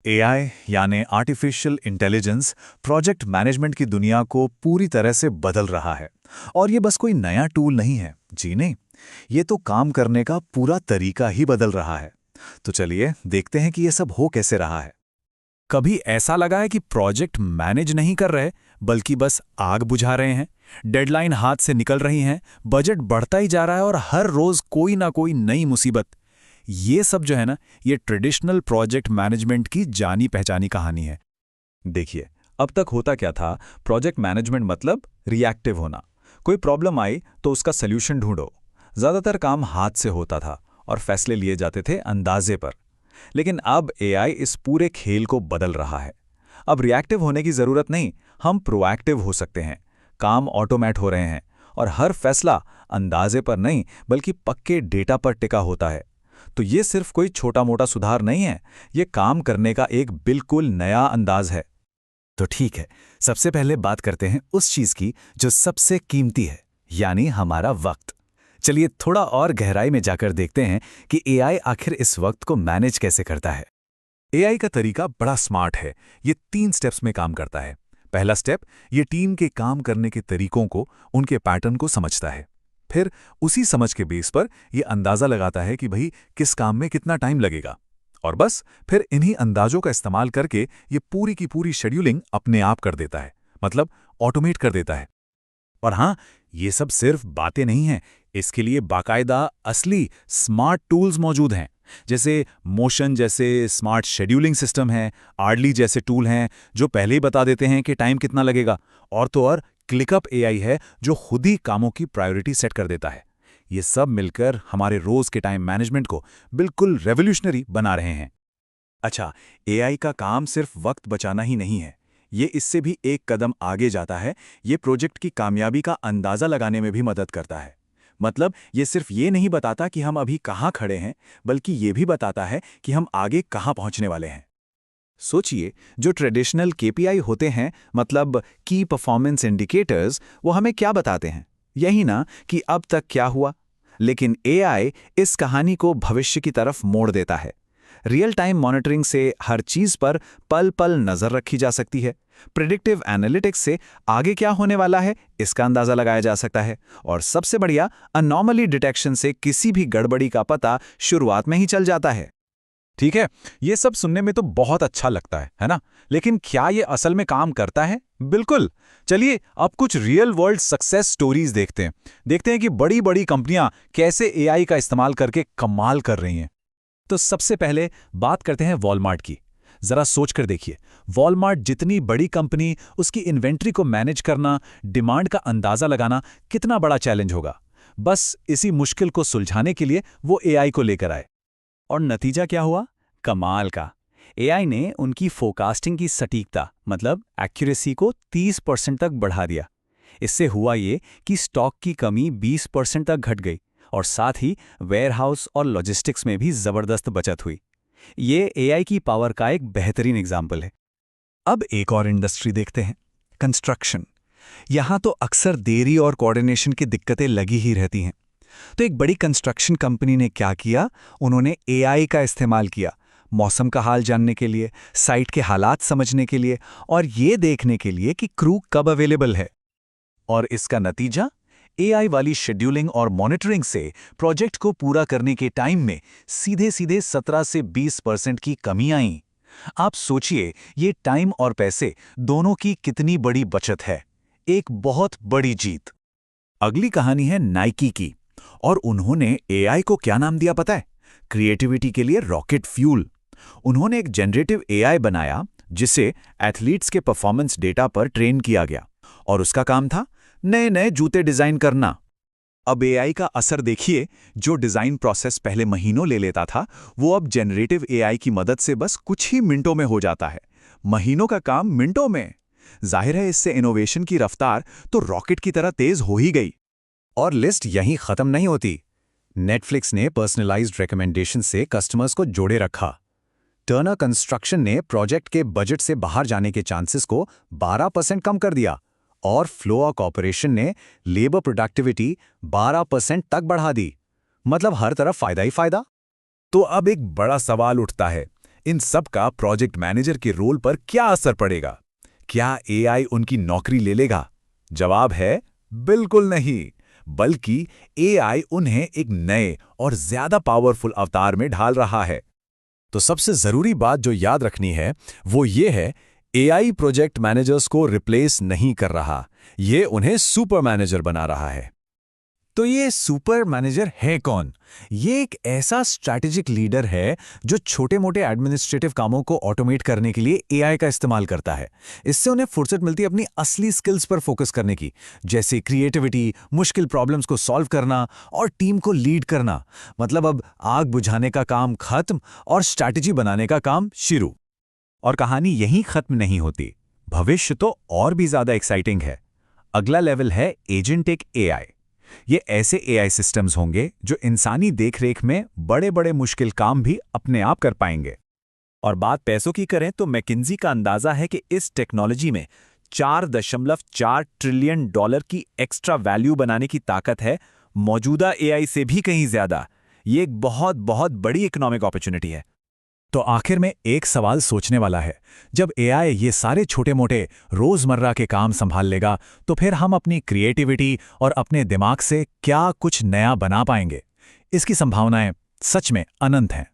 AI यानी artificial intelligence project management की दुनिया को पूरी तरह से बदल रहा है। और ये बस कोई नया टूल नहीं है, जी नहीं, ये तो काम करने का पूरा तरीका ही बदल रहा है। तो चलिए देखते हैं कि ये सब हो कैसे रहा है। कभी ऐसा लगा है कि प्रोजेक्ट मैनेज नहीं कर रहे बल्कि बस आग बुझा रहे हैं? डेडलाइन हाथ से निकल रही हैं, बजट बढ़ता ही जा रहा है और हर रोज कोई ना कोई नई मुसीबत। ये सब जो है ना, ये ट्रेडिशनल प्रोजेक्ट मैनेजमेंट की जानी पहचानी कहानी है। देखिए, अब तक होता क्या था, प्रोजेक्ट मैनेजमेंट मतलब रिएक्टिव होना। कोई प्रॉब्लम आई तो उसका सल्यूशन ढूंढो। ज़्यादातर काम हाथ से होता था और फैसले लिए जाते थे अंदाजे पर। लेकिन अब एआई इस पूरे खेल को बदल रहा है। अब रिएक्टिव होने की ज़रूरत नहीं, हम प्रोएक्टिव हो सकते हैं। काम ऑटोमेट हो रहे हैं और हर फैसला अंदाजे पर नहीं बल्कि पक्के डेटा पर टिका होता है। तो ये सिर्फ कोई छोटा मोटा सुधार नहीं है, ये काम करने का एक बिल्कुल नया अंदाज है। तो ठीक है, सबसे पहले बात करते हैं उस चीज की जो सबसे कीमती है, यानी हमारा वक्त। चलिए थोड़ा और गहराई में जाकर देखते हैं कि एआई आखिर इस वक्त को मैनेज कैसे करता है। एआई का तरीका बड़ा स्मार्ट है। ये 3 स्टेप्स में काम करता है। पहला स्टेप, ये टीम के काम करने के तरीकों को, उनके पैटर्न को समझता है। फिर उसी समझ के बेस पर ये अंदाज़ा लगाता है कि भाई किस काम में कितना टाइम लगेगा। और बस फिर इन्हीं अंदाजों का इस्तेमाल करके ये पूरी की पूरी शेड्यूलिंग अपने आप कर देता है, मतलब ऑटोमेट कर देता है। और हाँ, ये सब सिर्फ बातें नहीं हैं, इसके लिए बाकायदा असली स्मार्ट टूल्स मौजूद हैं। जैसे मोशन जैसे स्मार्ट शेड्यूलिंग सिस्टम है, आर्डली जैसे टूल हैं जो पहले ही बता देते हैं कि टाइम कितना लगेगा। और तो और क्लिकअप एआई है जो खुद ही कामों की प्रायोरिटी सेट कर देता है। ये सब मिलकर हमारे रोज के टाइम मैनेजमेंट को बिल्कुल रेवोल्यूशनरी बना रहे हैं। अच्छा, एआई का काम सिर्फ वक्त बचाना ही नहीं है, ये इससे भी एक कदम आगे जाता है। ये प्रोजेक्ट की कामयाबी का अंदाज़ा लगाने में भी मदद करता है। मतलब ये सिर्फ ये नहीं बताता कि हम अभी कहाँ खड़े हैं, बल्कि ये भी बताता है कि हम आगे कहाँ पहुँचने वाले हैं। सोचिए, जो ट्रेडिशनल केपीआई होते हैं, मतलब की परफॉर्मेंस इंडिकेटर्स, वो हमें क्या बताते हैं? यही ना कि अब तक क्या हुआ। लेकिन एआई इस कहानी को भविष्य की तरफ मोड़ देता है। रियल टाइम मॉनिटरिंग से हर चीज पर पल पल नजर रखी जा सकती है। प्रिडिक्टिव एनालिटिक्स से आगे क्या होने वाला है इसका अंदाजा लगाया जा सकता है। और सबसे बढ़िया, अनॉमली डिटेक्शन से किसी भी गड़बड़ी का पता शुरुआत में ही चल जाता है। ठीक है, ये सब सुनने में तो बहुत अच्छा लगता है ना? लेकिन क्या ये असल में काम करता है? बिल्कुल। चलिए अब कुछ रियल वर्ल्ड सक्सेस स्टोरीज देखते हैं कि बड़ी बड़ी कंपनियां कैसे एआई का इस्तेमाल करके कमाल कर रही हैं। तो सबसे पहले बात करते हैं वॉलमार्ट की। जरा सोच कर देखिए, वॉलमार्ट जितनी बड़ी कंपनी, उसकी इन्वेंट्री को मैनेज करना, डिमांड का अंदाजा लगाना कितना बड़ा चैलेंज होगा। बस इसी मुश्किल को सुलझाने के लिए वो एआई को लेकर आए। और नतीजा क्या हुआ? कमाल का। एआई ने उनकी फोरकास्टिंग की सटीकता, मतलब एक्यूरेसी को 30% तक बढ़ा दिया। इससे हुआ ये कि स्टॉक की कमी 20% तक घट गई और साथ ही वेयरहाउस और लॉजिस्टिक्स में भी जबरदस्त बचत हुई। ये एआई की पावर का एक बेहतरीन एग्जाम्पल है। अब एक और इंडस्ट्री देखते हैं, कंस्ट्रक्शन। यहां तो अक्सर देरी और कोऑर्डिनेशन की दिक्कतें लगी ही रहती हैं। तो एक बड़ी कंस्ट्रक्शन कंपनी ने क्या किया, उन्होंने एआई का इस्तेमाल किया मौसम का हाल जानने के लिए, साइट के हालात समझने के लिए और ये देखने के लिए कि क्रू कब अवेलेबल है। और इसका नतीजा, एआई वाली शेड्यूलिंग और मॉनिटरिंग से प्रोजेक्ट को पूरा करने के टाइम में सीधे सीधे 17 से 20% की कमी आई। आप सोचिए, ये टाइम और पैसे दोनों की कितनी बड़ी बचत है। एक बहुत बड़ी जीत। अगली कहानी है नाइकी की। और उन्होंने एआई को क्या नाम दिया पता है? क्रिएटिविटी के लिए रॉकेट फ्यूल। उन्होंने एक जनरेटिव एआई बनाया जिसे एथलीट्स के परफॉर्मेंस डेटा पर ट्रेन किया गया और उसका काम था नए नए जूते डिजाइन करना। अब एआई का असर देखिए, जो डिजाइन प्रोसेस पहले महीनों ले लेता था, वो अब जनरेटिव एआई की मदद से बस कुछ ही मिनटों में हो जाता है। महीनों का काम मिनटों में। जाहिर है इससे इनोवेशन की रफ्तार तो रॉकेट की तरह तेज हो ही गई। और लिस्ट यहीं खत्म नहीं होती। नेटफ्लिक्स ने पर्सनलाइज्ड रिकमेंडेशन से कस्टमर्स को जोड़े रखा। टर्नर कंस्ट्रक्शन ने प्रोजेक्ट के बजट से बाहर जाने के चांसेस को 12% कम कर दिया। और फ्लोआ कॉर्पोरेशन ने लेबर प्रोडक्टिविटी 12% तक बढ़ा दी। मतलब हर तरफ फायदा ही फायदा। तो अब एक बड़ा सवाल उठता है, इन सब का प्रोजेक्ट मैनेजर के रोल पर क्या असर पड़ेगा? क्या एआई उनकी नौकरी ले लेगा? जवाब है बिल्कुल नहीं, बल्कि एआई उन्हें एक नए और ज्यादा पावरफुल अवतार में ढाल रहा है। तो सबसे जरूरी बात जो याद रखनी है वो ये है, एआई प्रोजेक्ट मैनेजर्स को रिप्लेस नहीं कर रहा, ये उन्हें सुपर मैनेजर बना रहा है। तो ये सुपर मैनेजर है कौन? ये एक ऐसा स्ट्रैटेजिक लीडर है जो छोटे-मोटे एडमिनिस्ट्रेटिव कामों को ऑटोमेट करने के लिए एआई का इस्तेमाल करता है। इससे उन्हें फुर्सत मिलती है अपनी असली स्किल्स पर फोकस करने की, जैसे क्रिएटिविटी, मुश्किल प्रॉब्लम्स को सॉल्व करना और टीम को लीड करना। मतलब अब आग बुझाने का काम खत्म और स्ट्रैटेजी बनाने का काम शुरू। और कहानी यहीं खत्म नहीं होती। भविष्य तो और भी ज्यादा एक्साइटिंग है। अगला लेवल है एजेंटिक एआई। ये ऐसे एआई सिस्टम्स होंगे जो इंसानी देखरेख में बड़े-बड़े मुश्किल काम भी अपने आप कर पाएंगे। और बात पैसों की करें तो मैकिन्जी का अंदाजा है कि इस टेक्नोलॉजी में $4.4 ट्रिलियन की एक्स्ट्रा वैल्यू बनाने की ताकत है, मौजूदा एआई से भी कहीं ज्यादा। ये एक बहुत बहुत बड़ी इकोनॉमिक अपॉर्चुनिटी है। तो आखिर में एक सवाल सोचने वाला है, जब एआई ये सारे छोटे-मोटे रोजमर्रा के काम संभाल लेगा, तो फिर हम अपनी क्रिएटिविटी और अपने दिमाग से क्या कुछ नया बना पाएंगे? इसकी संभावनाएं सच में अनंत हैं।